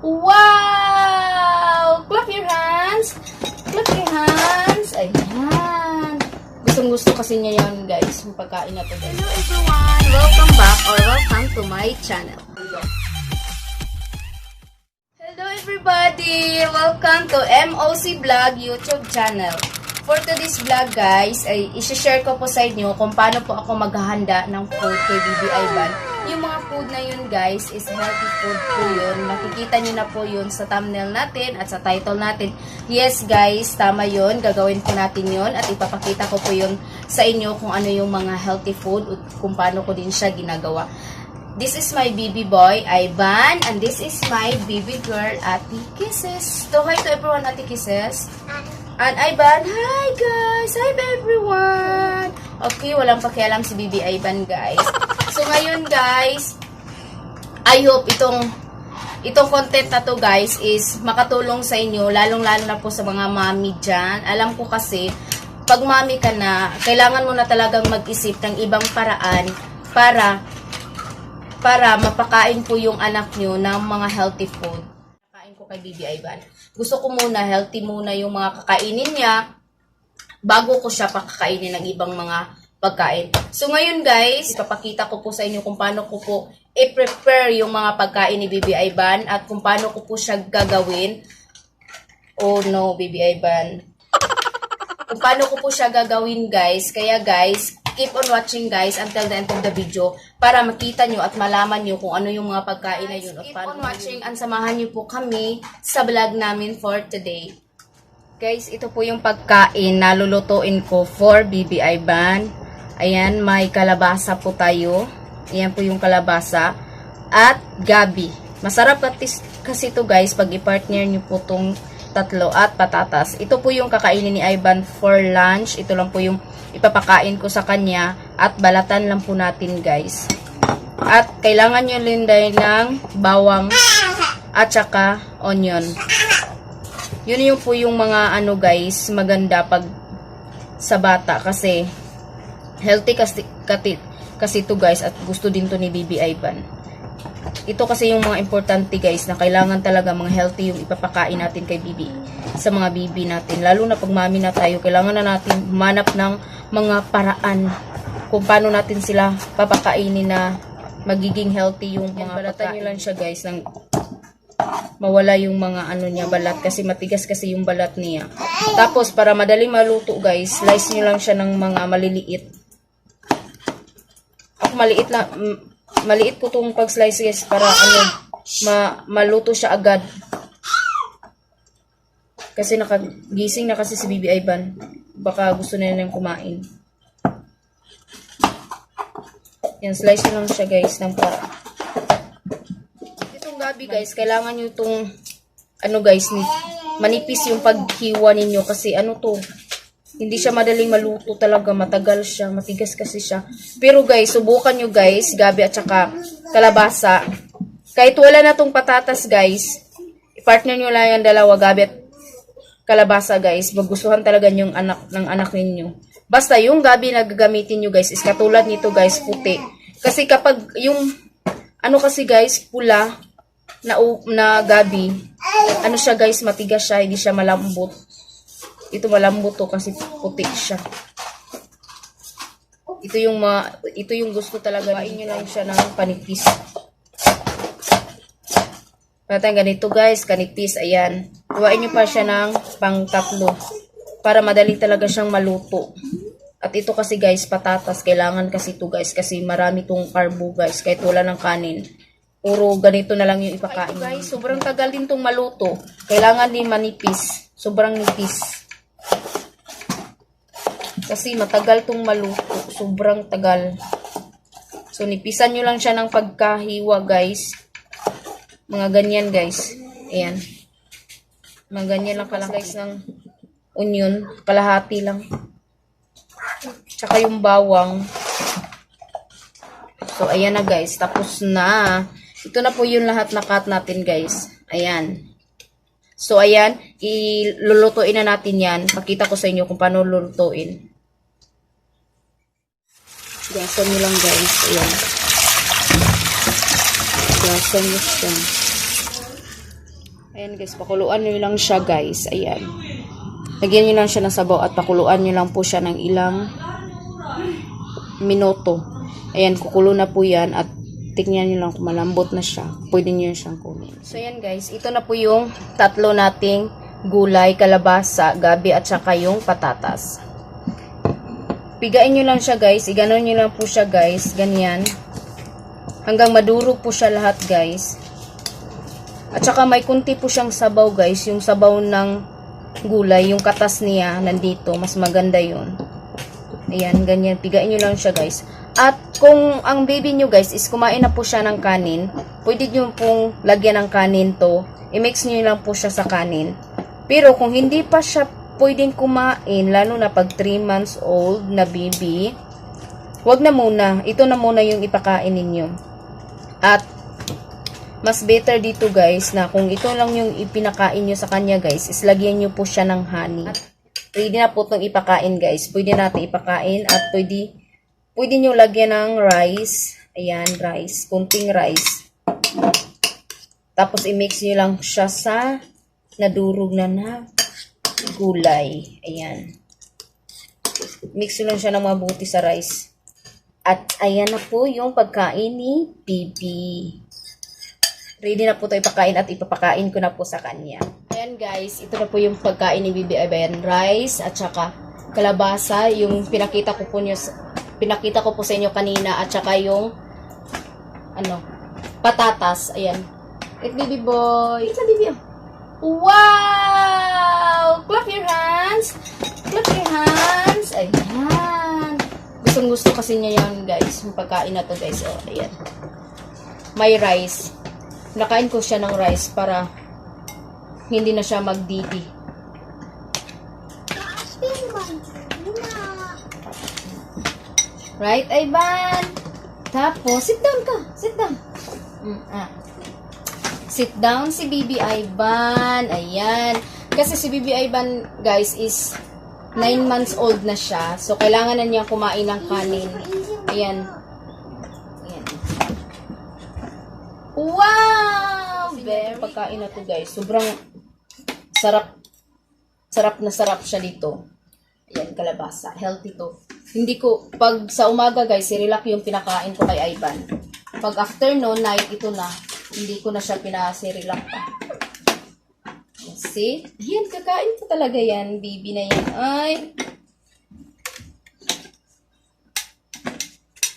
Wow! Clap your hands! Clap your hands! Ayan. Gustong-gusto kasi niya yan, guys. Yung pagkain na to, guys. Hello, everyone! Welcome back or welcome to my channel. Hello, everybody! Welcome to MOC Vlog YouTube channel. For today's vlog, guys, ay isi-share ko po sa inyo kung paano po ako maghahanda ng food kay Bibi Ivan. Yung mga food na yun, guys, is healthy food po yun. Makikita nyo na po yun sa thumbnail natin at sa title natin. Yes, guys, tama yun. Gagawin po natin yun at ipapakita ko po yun sa inyo kung ano yung mga healthy food at kung paano ko din siya ginagawa. This is my baby boy, Ivan, and this is my baby girl, Ate Kisses. So, hi to everyone, Ate Kisses. And Ivan, hi guys! Hi everyone! Okay, walang pakialam si Bibi Ivan, guys. So ngayon, guys, I hope itong content na to, guys, is makatulong sa inyo, lalong-lalo na po sa mga mami dyan. Alam ko kasi, pag mami ka na, kailangan mo na talagang mag-isip ng ibang paraan para mapakain po yung anak nyo ng mga healthy food. Ko kay Bibi Ivan. Gusto ko muna, healthy muna yung mga kakainin niya bago ko siya pakakainin ng ibang mga pagkain. So ngayon, guys, ipapakita ko po sa inyo kung paano ko po i-prepare yung mga pagkain ni Bibi Ivan at kung paano ko po siya gagawin. Oh no, Bibi Ivan. Kung paano ko po siya gagawin, guys. Kaya, guys, keep on watching, guys, until the end of the video para makita nyo at malaman nyo kung ano yung mga pagkain na yun. Keep on watching and samahan nyo po kami sa vlog namin for today. Guys, ito po yung pagkain na lulutuin ko for Bibi Ivan. Ayan, may kalabasa po tayo. Ayan po yung kalabasa. At gabi. Masarap kasi ito, guys, pag i-partner nyo po tong tatlo at patatas. Ito po yung kakainin ni Ivan for lunch. Ito lang po yung ipapakain ko sa kanya at balatan lang po natin, guys. At kailangan nyo linday ng bawang at saka onion. Yun yung po yung mga ano, guys, maganda pag sa bata kasi healthy kasi to, guys, at gusto din to ni Bibi Ivan. Ito kasi yung mga importante, guys, na kailangan talaga mga healthy yung ipapakain natin kay Bibi, sa mga bibi natin. Lalo na pag mami na tayo, kailangan na natin humanap ng mga paraan kung paano natin sila papakainin na magiging healthy yung mga balatan nyo lang siya, guys, nang mawala yung mga ano niya, balat, kasi matigas kasi yung balat niya. Tapos para madaling maluto, guys, slice nyo lang siya ng mga maliliit. Ako maliit ko tong pag-slice, guys, para maluto siya agad. Kasi nakagising na kasi si Bibi Ivan. Baka gusto na niyang kumain. Yan, slice lang siya, guys, ng para. Itong gabi, guys, kailangan nyo itong, ano, guys, manipis yung paghiwa ninyo. Kasi ano to, hindi siya madaling maluto talaga. Matagal siya, matigas kasi siya. Pero, guys, subukan nyo, guys, gabi at saka kalabasa. Kahit wala na tong patatas, guys, partner nyo lang yung dalawa, gabi at kalabasa, guys. Magustuhan talaga yung anak ng anak ninyo. Basta yung gabi na gagamitin nyo, guys, is katulad nito, guys, puti. Kasi kapag yung ano kasi, guys, pula na gabi, ano siya, guys, matigas siya, hindi siya malambot. Ito malambot to kasi puti siya. Ito yung gusto talaga. Bain nyo lang siya ng panipis. Patay ganito, guys, kanipis, ayan. Tuwain nyo pa siya ng pang-tatlo para madali talaga siyang maluto. At ito kasi, guys, patatas. Kailangan kasi ito, guys, kasi marami tong carbo, guys, kahit wala ng kanin. Puro ganito na lang yung ipakain. Ito, guys, sobrang tagal din tong maluto. Kailangan din manipis. Sobrang nipis. Kasi matagal tong maluto. Sobrang tagal. So, nipisan nyo lang siya ng pagkahiwa, guys. Mga ganyan, guys. Ayan. Mga ganyan lang pala, guys, ng onion. Kalahati lang. Tsaka yung bawang. So, ayan na, guys. Tapos na. Ito na po yung lahat na cut natin, guys. Ayan. So, ayan. Ilulutuin na natin yan. Pakita ko sa inyo kung paano lulutuin. Gasan nyo lang, guys. Ayan. Gasan nyo siya. Ayan guys, pakuluan nyo lang siya guys. Ayan. Lagyan nyo lang siya ng sabaw at pakuluan nyo lang po siya ng ilang minuto. Ayan, kukulo na po yan at tingnan nyo lang kung malambot na siya. Pwede nyo siyang kunin. So ayan guys, ito na po yung tatlo nating gulay, kalabasa, gabi at saka yung patatas. Pigain nyo lang siya guys. Iganon nyo lang po siya guys. Ganyan. Hanggang madurog po siya lahat guys. At saka may kunti po siyang sabaw guys. Yung sabaw ng gulay, yung katas niya nandito. Mas maganda yun. Ayan, ganyan. Pigain nyo lang siya guys. At kung ang baby nyo guys is kumain na po siya ng kanin, pwede nyo pong lagyan ng kanin to. I-mix nyo lang po siya sa kanin. Pero kung hindi pa siya pwedeng kumain, lalo na pag 3 months old na baby, wag na muna. Ito na muna yung ipakain ninyo. At mas better dito guys na kung ito lang yung ipinakain nyo sa kanya guys, is lagyan nyo po siya ng honey. At pwede na po itong ipakain guys. Pwede natin ipakain at pwede nyo lagyan ng rice. Ayan, rice. Kunting rice. Tapos i-mix nyo lang siya sa nadurog na gulay. Ayan. Mix nyo lang siya ng mabuti sa rice. At ayan na po yung pagkain ni Bibi. Ready na po ito ipakain at ipapakain ko na po sa kanya. Ayan guys, ito na po yung pagkain ni Bibi. Ayan, rice at saka kalabasa. Yung pinakita ko po sa inyo kanina at saka yung patatas. Ayan. Like Bibi boy. Ito Bibi. Wow! Clap your hands. Clap your hands. Ayan. Gustong-gusto kasi niya yan guys. Yung pagkain na to guys. Oh, ayan. May rice. Nakain ko siya ng rice para hindi na siya magdidi. Right, Ivan? Tapos, sit down ka. Sit down. Sit down si Bibi Ivan. Ayan. Kasi si Bibi Ivan, guys, is 9 months old na siya. So, kailangan na niya kumain ng kanin. Ayan. Ayan. Wow! Very pagkain na to guys. Sobrang sarap. Sarap na sarap siya dito. Ayan, kalabasa. Healthy to. Hindi ko, pag sa umaga guys, sirilak yung pinakain ko kay Ivan. Pag afternoon, night, ito na. Hindi ko na siya pinasirilak pa. See? Ayan, kakain ko talaga yan. Baby na yan. Ay!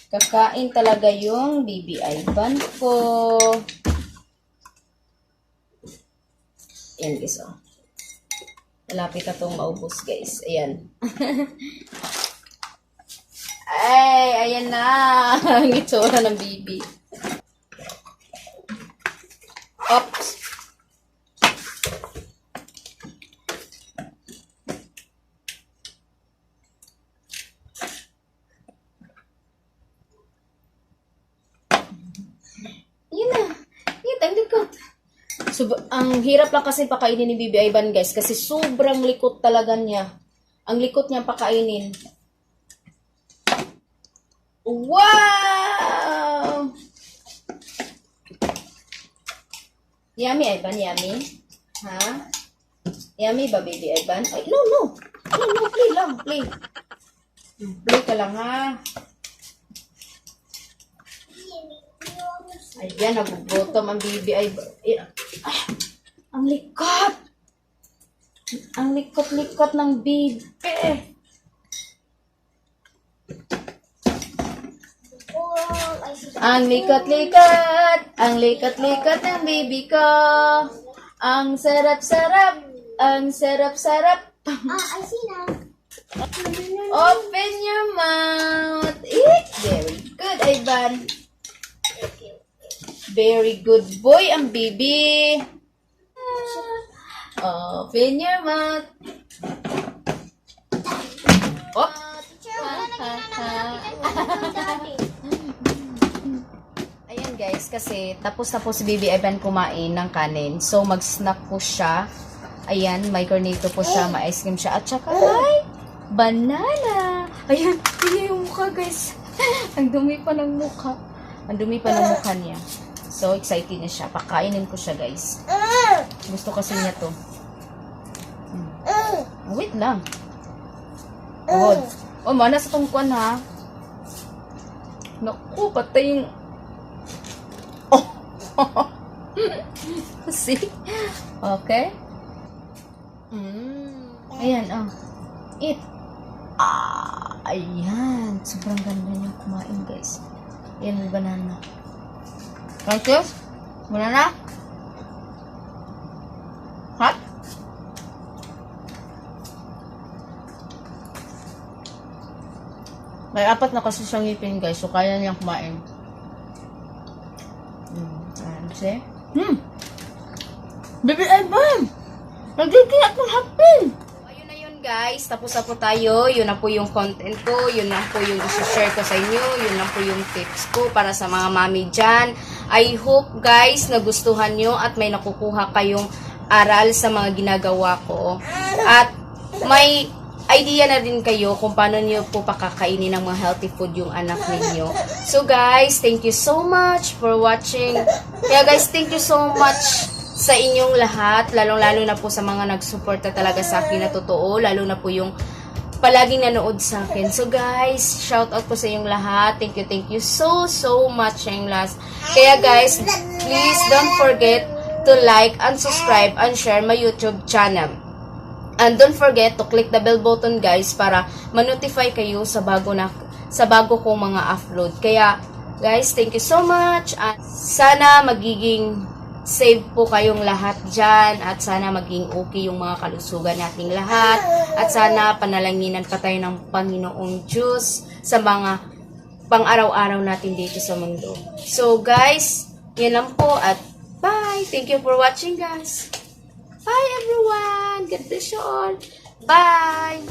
Kakain talaga yung Bibi Ivan ko. Ayan guys, oh. Malapit na itong maubos guys. Ayan. Ay, ayan na. Ang itsura ng Bibi. Oops. Yun na. Yun, ang likot. So, ang hirap lang kasi pakainin ni Bibi Ivan guys. Kasi sobrang likot talaga niya. Ang likot niya pakainin. Wow! Yummy, Ivan. Yummy. Ha? Yummy ba, Bibi Ivan? Ay, no. No, play lang. Play. Play ka lang, ha? Ayan, nagugutom ang Bibi Ivan. Ah, ang likot! Ang likot-likot ng Bibi. Ang likot-likot! Ang likot-likot ng baby ko. Ang sarap-sarap! Ang sarap-sarap! I see now. Open your mouth! Eat! Very good, Ivan. Very good boy ang baby. Open your mouth. Oh. Ayan guys, kasi tapos na po si Bibi Ivan kumain ng kanin. So mag-snack po siya. Ayan, may cornetto po siya, may ice cream siya. At saka may banana. Ayan, yun yung mukha guys. Ang dumi pa ng mukha. Ang dumi pa ng mukha niya. So excited na siya. Pakainin ko siya guys. Gusto kasi niya to. Wait lang. Oh, mana sa tungkuan ha. Naku, patay yung... Oh! See? Okay? Ayan, Eat. Ayan. Sobrang ganda niya kumain, guys. Ayan, may banana. Francis? Banana? Hot? May 4 na kasi siyang ngipin, guys. So, kaya niyang kumain. See? Baby Ivan! Nagiging akong happy! Ayun na yun, guys. Tapos na po tayo. Yun na po yung content ko. Yun na po yung isi-share ko sa inyo. Yun na po yung tips ko para sa mga mami dyan. I hope, guys, nagustuhan nyo at may nakukuha kayong aral sa mga ginagawa ko. At may idea na din kayo kung paano nyo po pakakainin ng mga healthy food yung anak ninyo. So guys, thank you so much for watching. Kaya guys, thank you so much sa inyong lahat, lalong-lalo na po sa mga nagsuporta talaga sa akin na totoo, lalo na po yung palaging nanood sa akin. So guys, shout out po sa inyong lahat. Thank you so much yung last. Kaya guys, please don't forget to like and subscribe and share my YouTube channel. And don't forget to click the bell button, guys, para ma-notify kayo sa bago kong mga upload. Kaya, guys, thank you so much. At sana magiging safe po kayong lahat dyan. At sana maging okay yung mga kalusugan nating lahat. At sana panalanginan pa tayo ng Panginoong Diyos sa mga pang-araw-araw natin dito sa mundo. So, guys, yan lang po. At bye! Thank you for watching, guys. Bye everyone! God bless you all! Bye!